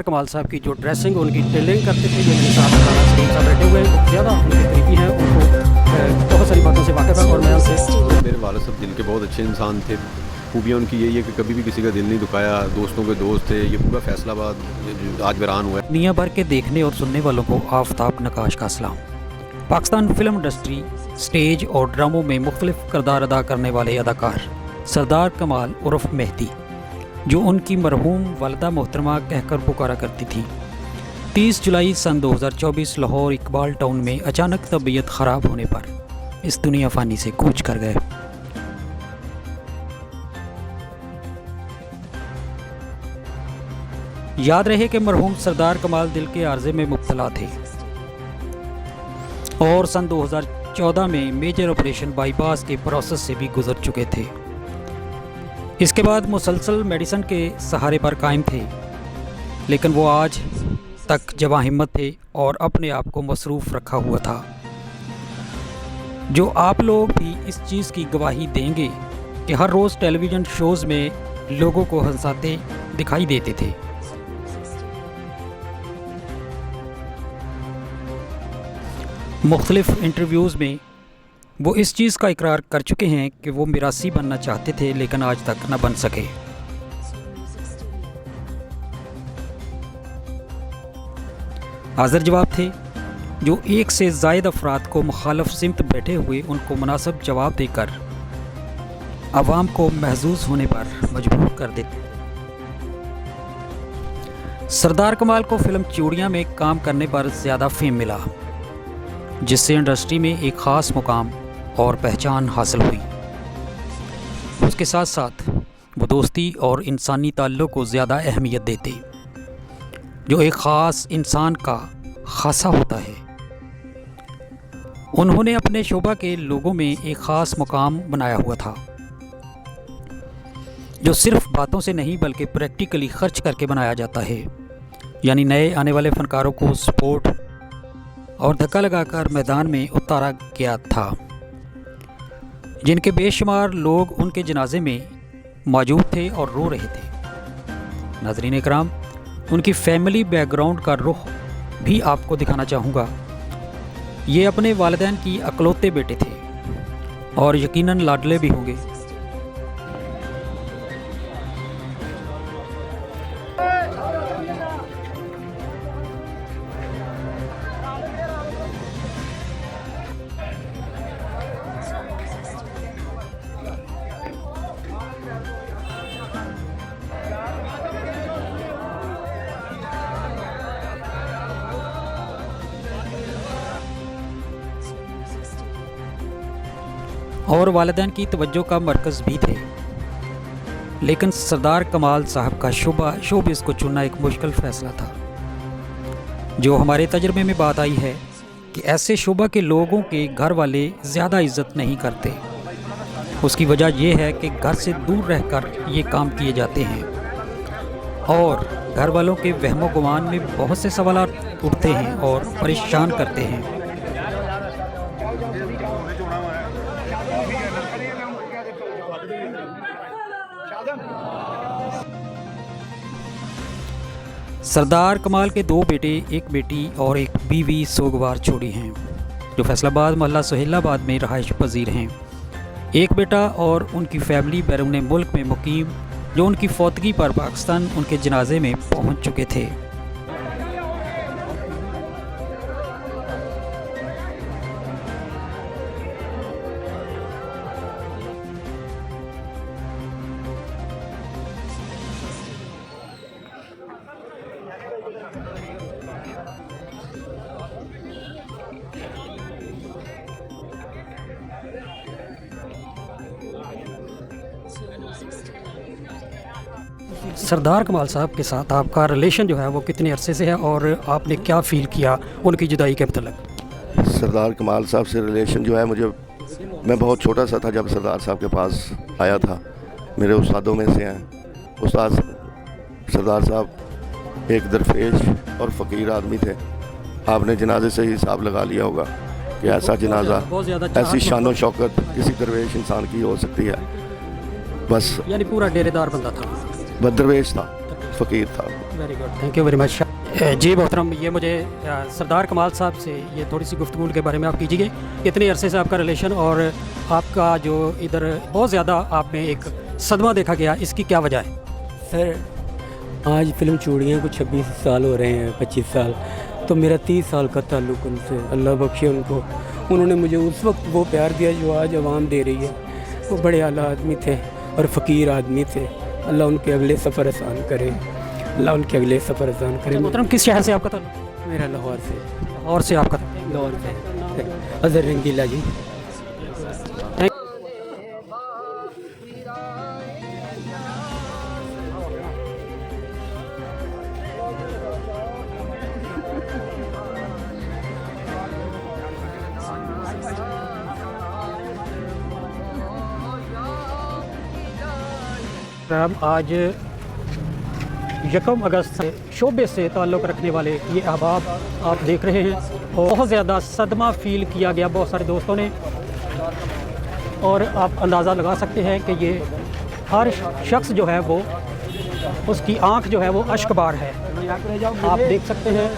कमाल साहब की जो ड्रेसिंग उनकी टेलरिंग करते थे, जो मेरे साथ खाना सलीम साहब बैठे हुए हैं, ज़्यादा उनके करीबी हैं, उनको बहुत सारी बातों से वाकिफ़ है। और मैं उनसे मेरे वालिद साहब दिल के बहुत अच्छे इंसान थे। खूबियाँ उनकी यही है कि कभी भी किसी का दिल नहीं दुखाया, दोस्तों के दोस्त थे। ये पूरा फैसलाबाद आज वीरान हुआ है। दुनिया भर के देखने और सुनने वालों को आफताब नकाश का सलाम। पाकिस्तान फिल्म इंडस्ट्री, स्टेज और ड्रामों में मुख्तलिफ किरदार अदा करने वाले अदाकार सरदार कमाल उर्फ मेहदी, जो उनकी मरहूम वालिदा मोहतरमा कहकर पुकारा करती थी, 30 जुलाई सन 2024 लाहौर इकबाल टाउन में अचानक तबीयत ख़राब होने पर इस दुनिया फ़ानी से कूच कर गए। याद रहे कि मरहूम सरदार कमाल दिल के आर्जे में मुब्तला थे और सन 2014 में मेजर ऑपरेशन बाईपास के प्रोसेस से भी गुजर चुके थे। इसके बाद मुसलसल मेडिसिन के सहारे पर कायम थे, लेकिन वो आज तक जवां हिम्मत थे और अपने आप को मसरूफ़ रखा हुआ था, जो आप लोग भी इस चीज़ की गवाही देंगे कि हर रोज़ टेलीविज़न शोज़ में लोगों को हंसाते दिखाई देते थे। मुख्तलिफ इंटरव्यूज़ में वो इस चीज़ का इकरार कर चुके हैं कि वो मिरासी बनना चाहते थे, लेकिन आज तक न बन सके। हाज़िर जवाब थे, जो एक से ज़ायद अफराद को मुखालफ सिमत बैठे हुए उनको मुनासिब जवाब देकर अवाम को महजूज होने पर मजबूर कर देते। सरदार कमाल को फिल्म चूड़ियाँ में काम करने पर ज़्यादा फेम मिला, जिससे इंडस्ट्री में एक ख़ास मुकाम और पहचान हासिल हुई। उसके साथ साथ वो दोस्ती और इंसानी ताल्लुक़ को ज़्यादा अहमियत देते, जो एक ख़ास इंसान का ख़ासा होता है। उन्होंने अपने शोबा के लोगों में एक ख़ास मुकाम बनाया हुआ था, जो सिर्फ बातों से नहीं बल्कि प्रैक्टिकली खर्च करके बनाया जाता है। यानी नए आने वाले फ़नकारों को सपोर्ट और धक्का लगाकर मैदान में उतारा गया था, जिनके बेशुमार लोग उनके जनाजे में मौजूद थे और रो रहे थे। नाज़रीन इकराम, उनकी फैमिली बैकग्राउंड का रुख भी आपको दिखाना चाहूँगा। ये अपने वालिदैन की अकलौते बेटे थे और यकीनन लाडले भी होंगे। और वालिदैन की तवज्जो का मरकज़ भी थे, लेकिन सरदार कमाल साहब का शोबिज़ को चुनना एक मुश्किल फ़ैसला था। जो हमारे तजर्बे में बात आई है कि ऐसे शोबा के लोगों के घर वाले ज़्यादा इज़्ज़त नहीं करते। उसकी वजह यह है कि घर से दूर रहकर ये काम किए जाते हैं और घर वालों के वहमो गुमान में बहुत से सवालात उठते हैं और परेशान करते हैं। सरदार कमाल के 2 बेटे, एक बेटी और एक बीवी सोगवार छोड़ी हैं, जो फैसलाबाद मोहल्ला सुहेलाबाद में रहाइश पजीर हैं। एक बेटा और उनकी फैमिली बैरून मुल्क में मुकीम, जो उनकी फौतगी पर पाकिस्तान उनके जनाजे में पहुंच चुके थे। सरदार कमाल साहब के साथ आपका रिलेशन जो है वो कितने अरसे से है और आपने क्या फ़ील किया उनकी जुदाई के मतलब? सरदार कमाल साहब से रिलेशन जो है, मैं बहुत छोटा सा था जब सरदार साहब के पास आया था। मेरे उस्तादों में से हैं। उस्ताद सरदार साहब एक दरवेश और फ़कीर आदमी थे। आपने जनाजे से ही हिसाब लगा लिया होगा कि ऐसा जनाजा, ऐसी शान व शौकत किसी दरवेश इंसान की हो सकती है। बस यानी पूरा डेरेदार बंदा था, दरवेश था, फ़कीर था। Very good, thank you very much. जी मोहतरम, ये मुझे सरदार कमाल साहब से ये थोड़ी सी गुफ्तगू के बारे में आप कीजिए। इतने अरसे से आपका रिलेशन और आपका जो इधर बहुत ज़्यादा आप में एक सदमा देखा गया, इसकी क्या वजह है? सर आज फिल्म चूड़ियाँ को 26 साल हो रहे हैं, 25 साल, तो मेरा 30 साल का ताल्लुक़ उनसे, अल्लाह बख्शे उनको। उन्होंने मुझे उस वक्त वो प्यार दिया जो आज आवाम दे रही है। वो बड़े आला आदमी थे और फ़कीर आदमी थे। अल्लाह उनके अगले सफ़र आसान करे, अल्लाह उनके अगले सफ़र आसान करे। मोहतरम, किस शहर से आपका ताल्लुक़? मेरा लाहौर से। और से आपका ताल्लुक़? लाहौर से, अज़हर रंगीला जी। हम आज 1 अगस्त से शोबे से ताल्लुक़ रखने वाले ये अहबाब आप देख रहे हैं, और बहुत ज़्यादा सदमा फ़ील किया गया बहुत सारे दोस्तों ने। और आप अंदाज़ा लगा सकते हैं कि ये हर शख्स जो है वो, उसकी आंख जो है वो अश्कबार है, आप देख सकते हैं।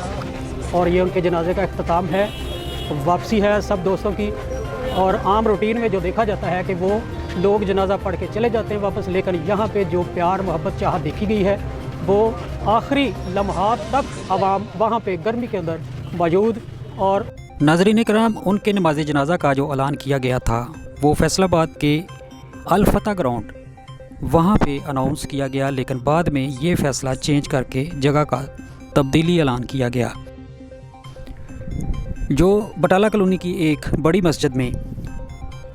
और ये उनके जनाजे का इख्तिताम है, वापसी है सब दोस्तों की। और आम रूटीन में जो देखा जाता है कि वो लोग जनाजा पढ़ के चले जाते हैं वापस, लेकिन यहाँ पे जो प्यार मोहब्बत चाह देखी गई है वो आखिरी लम्हात तक आवाम वहाँ पे गर्मी के अंदर मौजूद। और नाज़रीन कराम, उनके नमाज जनाजा का जो ऐलान किया गया था वो फैसलाबाद के अल फतह ग्राउंड वहाँ पे अनाउंस किया गया, लेकिन बाद में ये फ़ैसला चेंज करके जगह का तब्दीली ऐलान किया गया। जो बटाला कॉलोनी की एक बड़ी मस्जिद में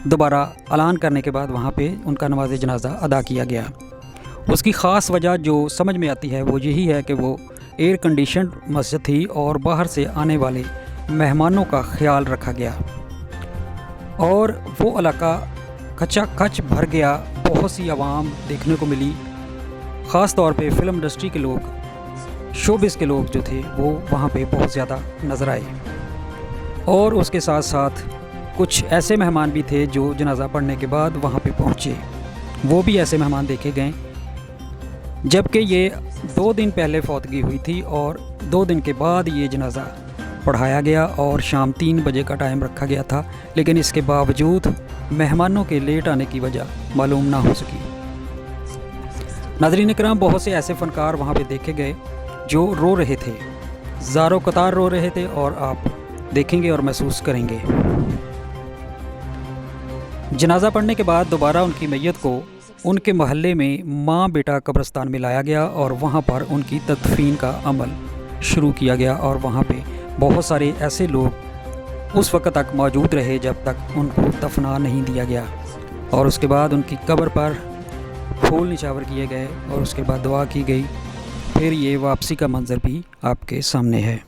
दोबारा ऐलान करने के बाद वहाँ पे उनका नमाज जनाजा अदा किया गया। उसकी ख़ास वजह जो समझ में आती है वो यही है कि वो एयर कंडीशन मस्जिद थी और बाहर से आने वाले मेहमानों का ख्याल रखा गया और वो इलाका खचाखच भर गया। बहुत सी आवाम देखने को मिली, ख़ास तौर पे फ़िल्म इंडस्ट्री के लोग, शोबिस के लोग जो थे वो वहाँ पे बहुत ज़्यादा नज़र आए। और उसके साथ साथ कुछ ऐसे मेहमान भी थे जो जनाज़ा पढ़ने के बाद वहाँ पे पहुँचे, वो भी ऐसे मेहमान देखे गए। जबकि ये 2 दिन पहले फौतगी हुई थी और 2 दिन के बाद ये जनाज़ा पढ़ाया गया और शाम 3 बजे का टाइम रखा गया था, लेकिन इसके बावजूद मेहमानों के लेट आने की वजह मालूम ना हो सकी। नाज़रीन इकराम, बहुत से ऐसे फ़नकार वहाँ पे देखे गए जो रो रहे थे, ज़ारो कतार रो रहे थे, और आप देखेंगे और महसूस करेंगे। जनाज़ा पढ़ने के बाद दोबारा उनकी मैयत को उनके महल्ले में माँ बेटा कब्रिस्तान में लाया गया और वहाँ पर उनकी तदफीन का अमल शुरू किया गया। और वहाँ पे बहुत सारे ऐसे लोग उस वक्त तक मौजूद रहे जब तक उनको दफना नहीं दिया गया, और उसके बाद उनकी कब्र पर फूल निछावर किए गए और उसके बाद दुआ की गई। फिर ये वापसी का मंज़र भी आपके सामने है।